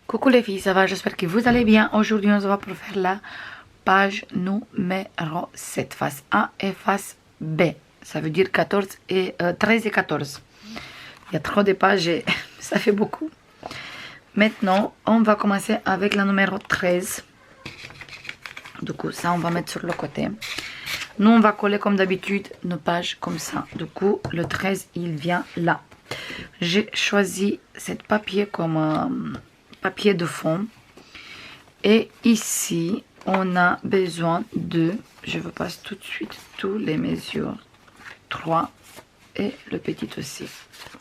Coucou les filles, ça va? J'espère que vous allez bien. Aujourd'hui, on se va pour faire la page numéro 7, face A et face B. Ça veut dire 13 et 14. Il y a trop de pages et ça fait beaucoup. Maintenant, on va commencer avec la numéro 13. Du coup, ça, on va mettre sur le côté. Nous, on va coller comme d'habitude nos pages comme ça. Du coup, le 13, il vient là. J'ai choisi cet papier comme papier de fond. Et ici, on a besoin de, je vous passe tout de suite tous les mesures. 3 et le petit aussi.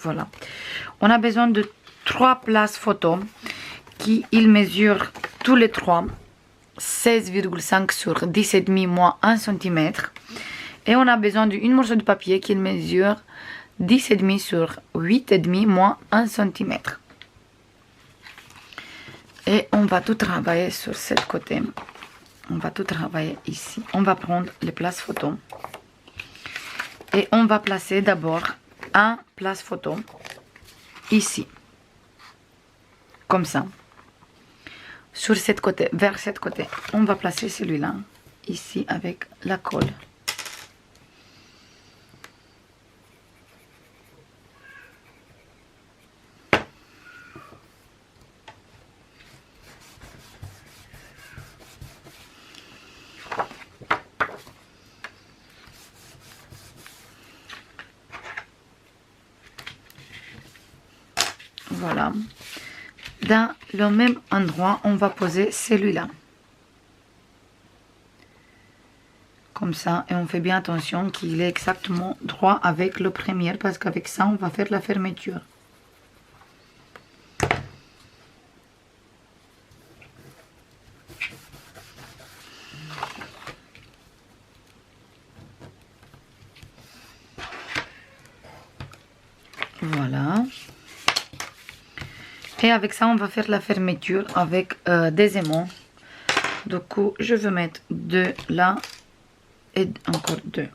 Voilà. On a besoin de 3 places photo qui, ils mesurent tous les 3 16,5 sur 10,5 moins 1 cm. Et on a besoin d'une morceau de papier qui mesure 10,5 sur 8,5 moins 1 cm. Et on va tout travailler sur ce côté. On va tout travailler ici. On va prendre les places photo. Et on va placer d'abord un place photo ici. Comme ça. Sur cette côté, vers cette côté. On va placer celui-là ici avec la colle. Voilà. Dans le même endroit, on va poser celui-là. Comme ça. Et on fait bien attention qu'il est exactement droit avec le premier. Parce qu'avec ça, on va faire la fermeture. Voilà. Et avec ça, on va faire la fermeture avec des aimants. Du coup, je vais mettre 2 là et encore 2.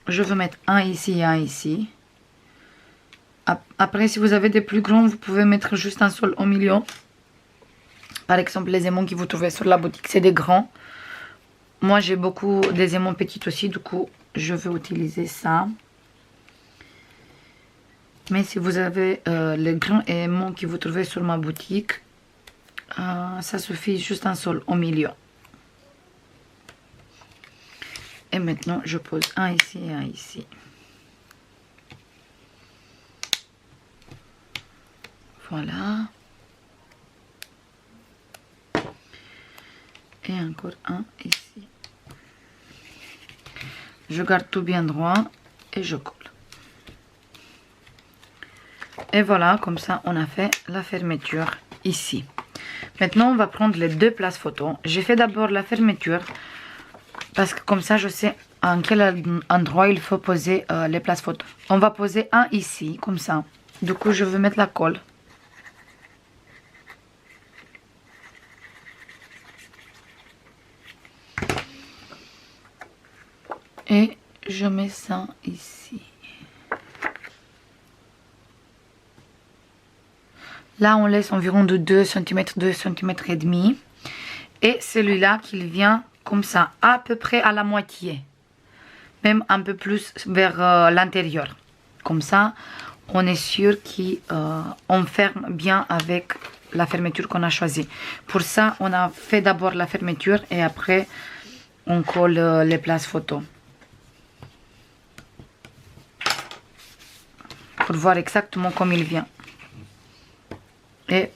Je vais mettre un ici et un ici. Après, si vous avez des plus grands, vous pouvez mettre juste un seul au milieu. Par exemple, les aimants que vous trouvez sur la boutique, c'est des grands. Moi, j'ai beaucoup des aimants petits aussi. Du coup, je vais utiliser ça. Mais si vous avez les grands aimants que vous trouvez sur ma boutique, ça suffit juste un seul au milieu. Et maintenant, je pose un ici et un ici. Voilà. Et encore un ici. Je garde tout bien droit et je colle. Et voilà, comme ça, on a fait la fermeture ici. Maintenant, on va prendre les 2 places photo. J'ai fait d'abord la fermeture parce que comme ça, je sais en quel endroit il faut poser les places photo. On va poser un ici, comme ça. Du coup, je vais mettre la colle. Et je mets ça ici. Là, on laisse environ de 2 cm, 2 cm et demi. Et celui-là qui vient comme ça, à peu près à la moitié. Même un peu plus vers l'intérieur. Comme ça, on est sûr qu'on ferme bien avec la fermeture qu'on a choisie. Pour ça, on a fait d'abord la fermeture et après, on colle les places photo. Pour voir exactement comme il vient. Et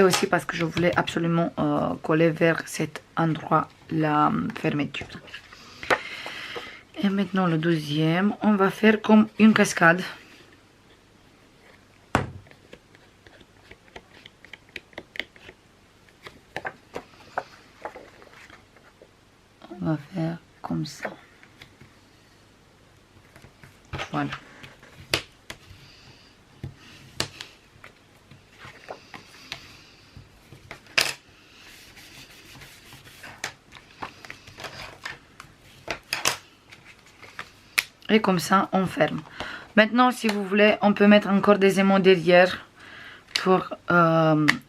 aussi parce que je voulais absolument coller vers cet endroit la fermeture. Et maintenant le deuxième, on va faire comme une cascade. On va faire comme ça. Voilà. Et comme ça, on ferme. Maintenant, si vous voulez, on peut mettre encore des aimants derrière pour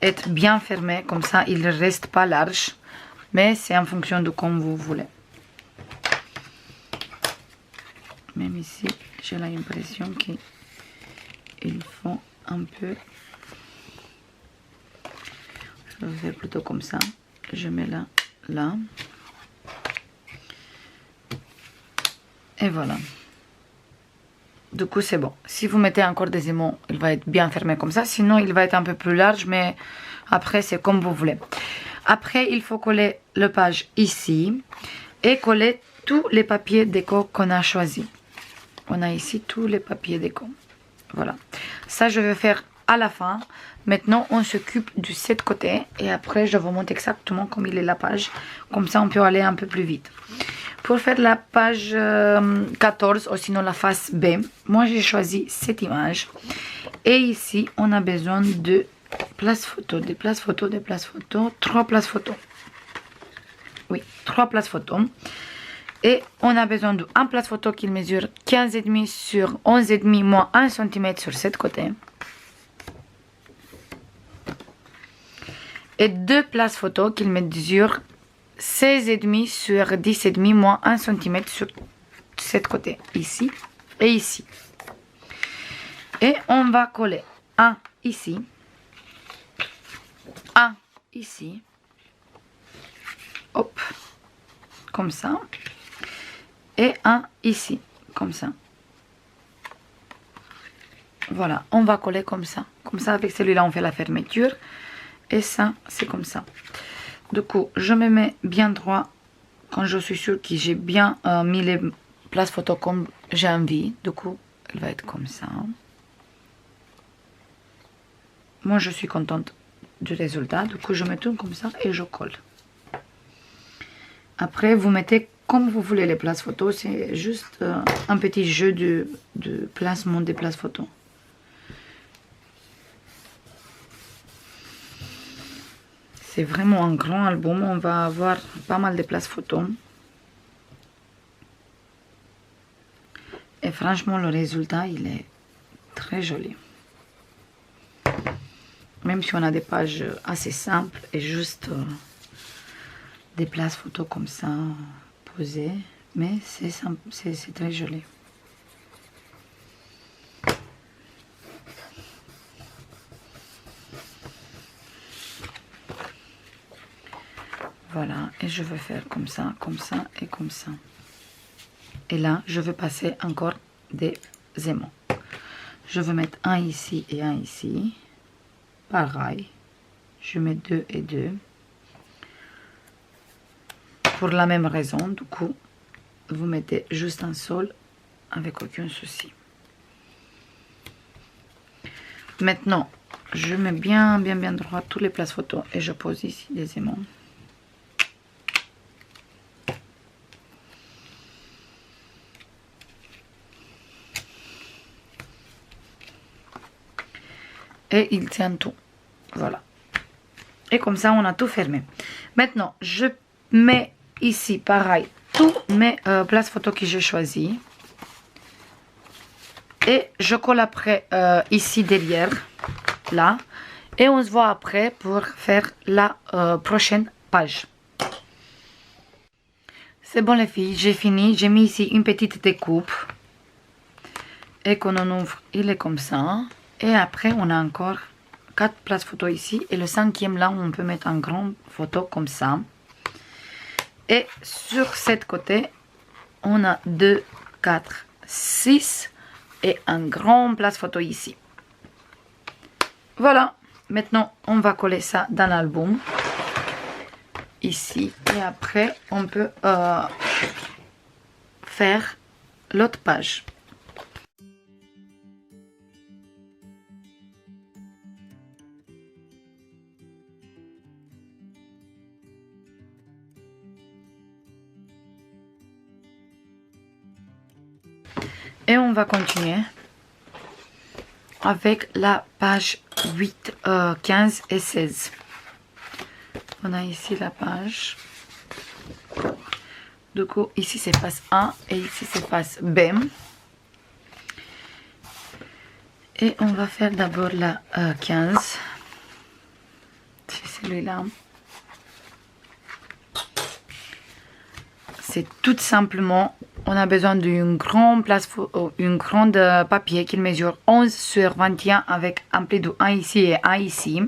être bien fermé, comme ça il ne reste pas large, mais c'est en fonction de comme vous voulez. Même ici j'ai l'impression qu'il faut un peu, je le fais plutôt comme ça, je mets là et voilà. Du coup c'est bon. Si vous mettez encore des aimants, il va être bien fermé comme ça, sinon il va être un peu plus large, mais après c'est comme vous voulez. Après il faut coller le page ici et coller tous les papiers déco qu'on a choisi. On a ici tous les papiers déco. Voilà. Ça je vais faire à la fin. Maintenant on s'occupe de cette côté et après je vous montre exactement comme il est la page. Comme ça on peut aller un peu plus vite. Pour faire la page 14 ou sinon la face B, moi j'ai choisi cette image. Et ici on a besoin de places photo, des places photo, des places photo, 3 places photo. Oui, 3 places photo. Et on a besoin d'une place photo qui mesure 15,5 sur 11,5 moins 1 cm sur cette côté. Et 2 places photo qui mesurent 16,5 sur 10,5 moins 1 cm sur cette côté, ici et ici. Et on va coller un ici, un ici, hop, comme ça, et un ici, comme ça. Voilà, on va coller comme ça. Comme ça, avec celui-là, on fait la fermeture. Et ça, c'est comme ça. Du coup, je me mets bien droit quand je suis sûre que j'ai bien mis les places photo comme j'ai envie. Du coup, elle va être comme ça. Moi, je suis contente du résultat. Du coup, je me tourne comme ça et je colle. Après, vous mettez comme vous voulez les places photo. C'est juste un petit jeu de placement des places photo. C'est vraiment un grand album, on va avoir pas mal de places photos. Et franchement, le résultat, il est très joli. Même si on a des pages assez simples et juste des places photos comme ça, posées. Mais c'est très joli. Voilà, et je vais faire comme ça et comme ça. Et là, je vais passer encore des aimants. Je vais mettre un ici et un ici. Pareil. Je mets 2 et 2. Pour la même raison, du coup, vous mettez juste un sol avec aucun souci. Maintenant, je mets bien droit toutes les places photos et je pose ici des aimants. Et il tient tout. Voilà. Et comme ça, on a tout fermé. Maintenant, je mets ici, pareil, toutes mes places photos que j'ai choisies. Et je colle après ici derrière, là. Et on se voit après pour faire la prochaine page. C'est bon les filles, j'ai fini. J'ai mis ici une petite découpe. Et quand on ouvre, il est comme ça. Et après, on a encore 4 places photos ici. Et le 5e, là, on peut mettre une grande photo comme ça. Et sur cette côté, on a 2, 4, 6 et un grand place photo ici. Voilà. Maintenant, on va coller ça dans l'album. Ici. Et après, on peut faire l'autre page. Et on va continuer avec la page 8, 15 et 16. On a ici la page. Du coup, ici c'est face A et ici c'est face B. Et on va faire d'abord la 15. C'est celui-là. C'est tout simplement, on a besoin d'une grande papier qui mesure 11 sur 21 avec un pli de 1 ici et 1 ici.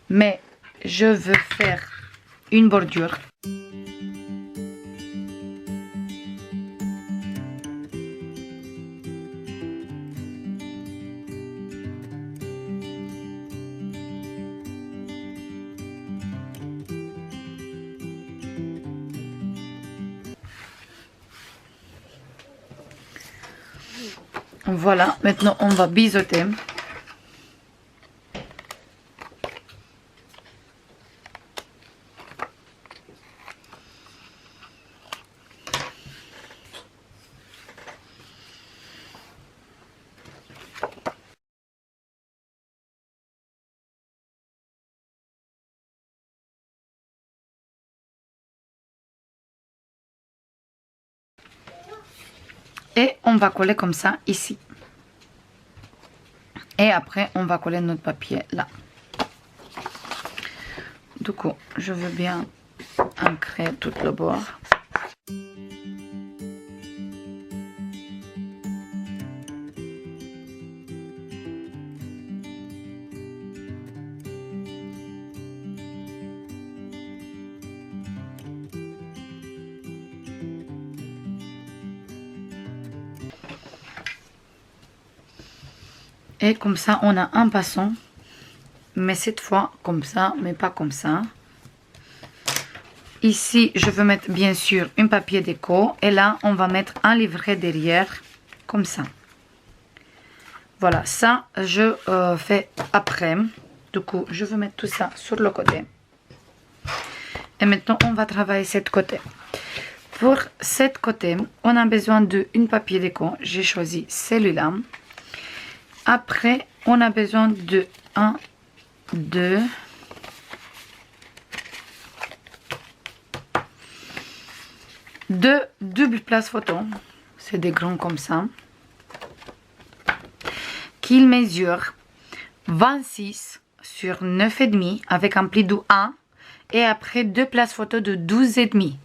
Mais je veux faire une bordure. Voilà, maintenant on va biseauter. Et on va coller comme ça ici. Et après, on va coller notre papier là. Du coup, je veux bien ancrer tout le bord. Et comme ça, on a un passant. Mais cette fois, comme ça, mais pas comme ça. Ici, je veux mettre bien sûr un papier déco. Et là, on va mettre un livret derrière, comme ça. Voilà, ça, je fais après. Du coup, je vais mettre tout ça sur le côté. Et maintenant, on va travailler cette côté. Pour cette côté, on a besoin d'un papier déco. J'ai choisi celui-là. Après, on a besoin de 1, 2, 2 doubles places photo. C'est des grands comme ça. Qu'il mesure 26 sur 9,5 avec un pli de 1. Et après 2 places photo de 12,5.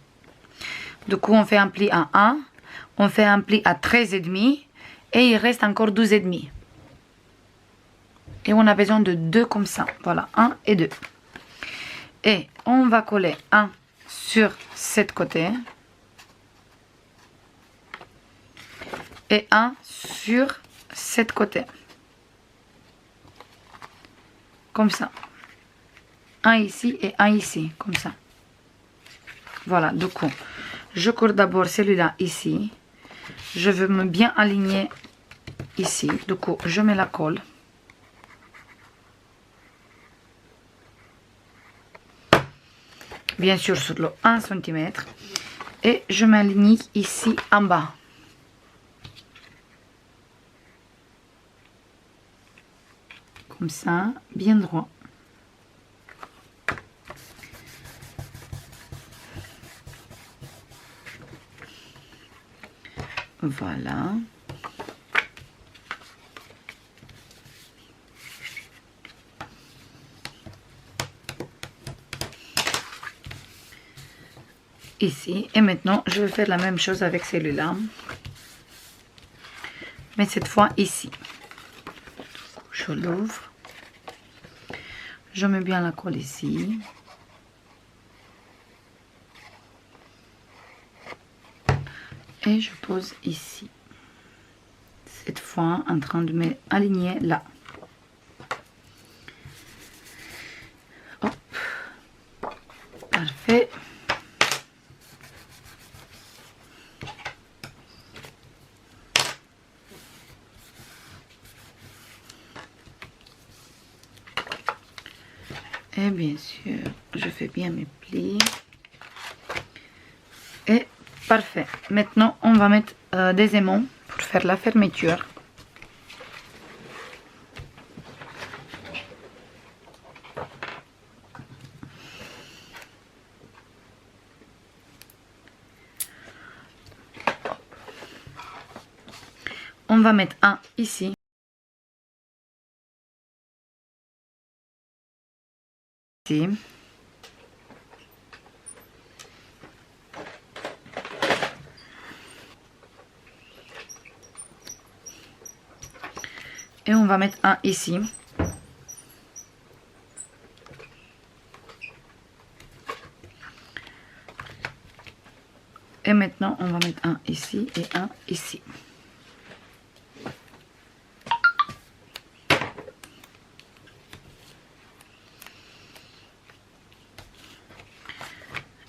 Du coup, on fait un pli à 1. On fait un pli à 13,5. Et il reste encore 12,5. Et on a besoin de 2 comme ça. Voilà, 1 et 2. Et on va coller 1 sur cette côté. Et 1 sur cette côté. Comme ça. 1 ici et 1 ici. Comme ça. Voilà, du coup, je colle d'abord celui-là ici. Je veux me bien aligner ici. Du coup, je mets la colle. Bien sûr sur le 1 cm. Et je m'aligne ici en bas. Comme ça, bien droit. Voilà. Ici. Et maintenant, je vais faire la même chose avec celui-là. Mais cette fois ici. Je l'ouvre. Je mets bien la colle ici. Et je pose ici. Cette fois, en train de m'aligner là. Hop. Parfait. Et bien sûr, je fais bien mes plis. Et parfait. Maintenant, on va mettre des aimants pour faire la fermeture. On va mettre un ici. ici. Et on va mettre un ici. Et maintenant, on va mettre un ici et un ici.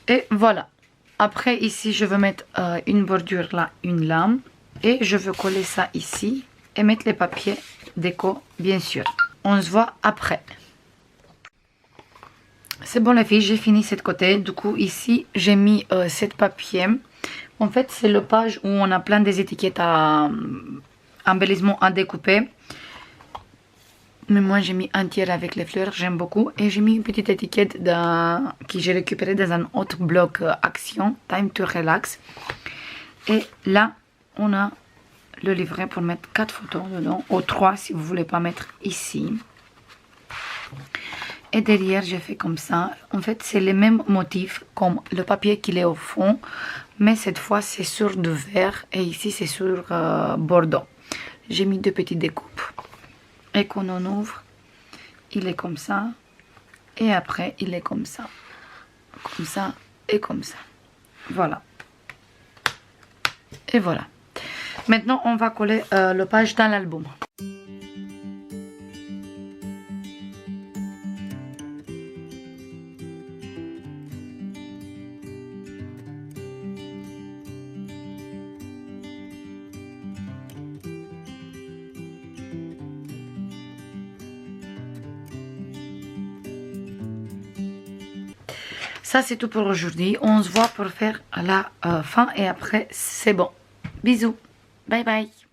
Et voilà. Après, ici, je veux mettre une bordure là, une lame. Et je veux coller ça ici. Et mettre les papiers déco, bien sûr. On se voit après. C'est bon les filles, j'ai fini cette côté. Du coup, ici, j'ai mis 7 papiers. En fait, c'est le page où on a plein des étiquettes à embellissement à découper. Mais moi, j'ai mis un tiers avec les fleurs, j'aime beaucoup. Et j'ai mis une petite étiquette que j'ai récupérée dans un autre bloc Action, Time to Relax. Et là, on a le livret pour mettre 4 photos dedans, ou 3 si vous ne voulez pas mettre ici. Et derrière, j'ai fait comme ça. En fait, c'est les mêmes motifs comme le papier qu'il est au fond. Mais cette fois, c'est sur du vert. Et ici, c'est sur bordeaux. J'ai mis 2 petites découpes. Et quand on ouvre, il est comme ça. Et après, il est comme ça. Comme ça et comme ça. Voilà. Et voilà. Maintenant, on va coller le page dans l'album. Ça, c'est tout pour aujourd'hui. On se voit pour faire la fin et après, c'est bon. Bisous. Bye bye.